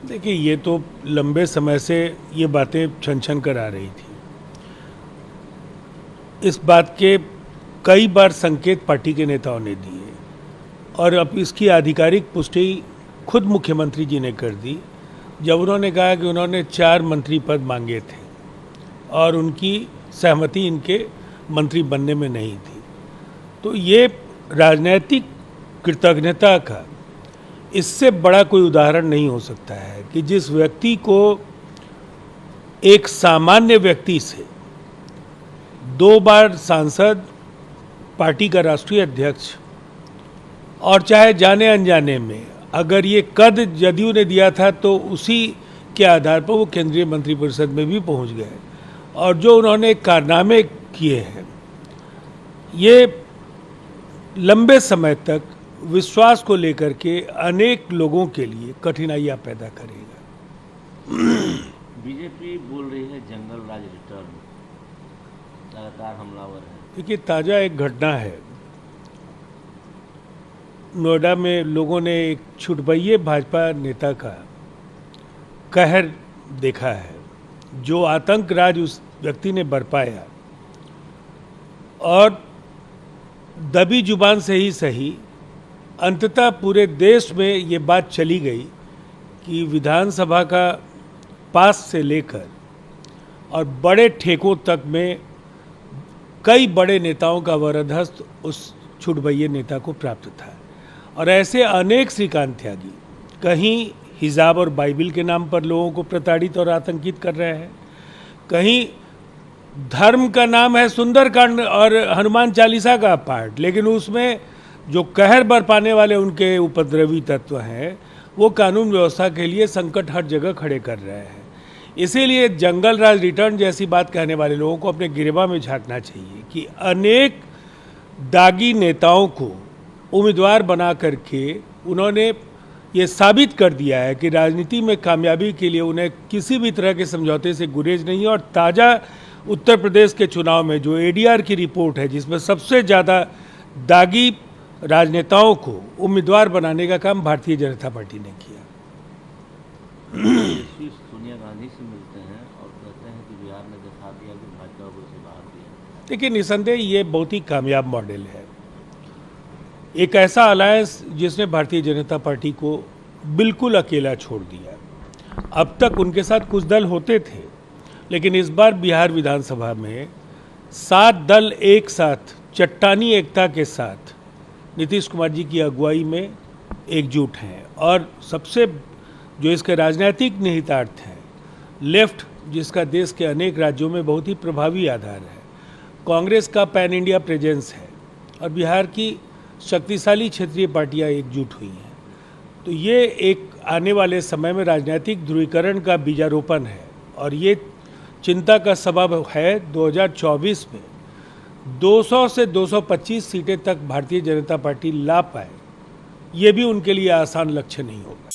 देखिए, ये तो लंबे समय से ये बातें छन छन कर आ रही थी। इस बात के कई बार संकेत पार्टी के नेताओं ने दिए और अब इसकी आधिकारिक पुष्टि खुद मुख्यमंत्री जी ने कर दी जब उन्होंने कहा कि उन्होंने 4 मंत्री पद मांगे थे और उनकी सहमति इनके मंत्री बनने में नहीं थी। तो ये राजनीतिक कृतज्ञता का इससे बड़ा कोई उदाहरण नहीं हो सकता है कि जिस व्यक्ति को एक सामान्य व्यक्ति से 2 बार सांसद, पार्टी का राष्ट्रीय अध्यक्ष और चाहे जाने अनजाने में अगर ये कद जदयू ने दिया था तो उसी के आधार पर वो केंद्रीय मंत्रिपरिषद में भी पहुंच गए और जो उन्होंने कारनामे किए हैं ये लंबे समय तक विश्वास को लेकर के अनेक लोगों के लिए कठिनाइयां पैदा करेगा। बीजेपी बोल रही है जंगल राज रिटर्न, लगातार हमलावर है। देखिए, ताज़ा एक घटना है। नोएडा में लोगों ने एक छुटभइये भाजपा नेता का कहर देखा है, जो आतंक राज उस व्यक्ति ने बरपाया और दबी जुबान से ही सही अंततः पूरे देश में ये बात चली गई कि विधानसभा का पास से लेकर और बड़े ठेकों तक में कई बड़े नेताओं का वरदहस्त उस छुटभइये नेता को प्राप्त था। और ऐसे अनेक श्रीकांत त्यागी कहीं हिजाब और बाइबिल के नाम पर लोगों को प्रताड़ित और आतंकित कर रहे हैं, कहीं धर्म का नाम है सुंदरकांड और हनुमान चालीसा का पाठ, लेकिन उसमें जो कहर बरपाने वाले उनके उपद्रवी तत्व हैं वो कानून व्यवस्था के लिए संकट हर जगह खड़े कर रहे हैं। इसीलिए जंगल राज रिटर्न जैसी बात कहने वाले लोगों को अपने गिरेबा में झांकना चाहिए कि अनेक दागी नेताओं को उम्मीदवार बना करके उन्होंने ये साबित कर दिया है कि राजनीति में कामयाबी के लिए उन्हें किसी भी तरह के समझौते से गुरेज नहीं है। और ताज़ा उत्तर प्रदेश के चुनाव में जो एडीआर की रिपोर्ट है जिसमें सबसे ज़्यादा दागी राजनेताओं को उम्मीदवार बनाने का काम भारतीय जनता पार्टी ने किया। सोनिया गांधी से मिलते हैं और कहते हैं कि बिहार ने दिखा दिया कि भाजपा को से बाहर दिया। देखिए, निसंदेह ये बहुत ही कामयाब मॉडल है। एक ऐसा अलायंस जिसने भारतीय जनता पार्टी को बिल्कुल अकेला छोड़ दिया। अब तक उनके साथ कुछ दल होते थे, लेकिन इस बार बिहार विधानसभा में 7 दल एक साथ चट्टानी एकता के साथ नीतीश कुमार जी की अगुवाई में एकजुट हैं। और सबसे जो इसके राजनीतिक निहितार्थ हैं, लेफ्ट जिसका देश के अनेक राज्यों में बहुत ही प्रभावी आधार है, कांग्रेस का पैन इंडिया प्रेजेंस है और बिहार की शक्तिशाली क्षेत्रीय पार्टियां एकजुट हुई हैं। तो ये एक आने वाले समय में राजनीतिक ध्रुवीकरण का बीजारोपण है और ये चिंता का सबब है 2024 में 200 से 225 सीटें तक भारतीय जनता पार्टी ला पाए। ये भी उनके लिए आसान लक्ष्य नहीं होगा।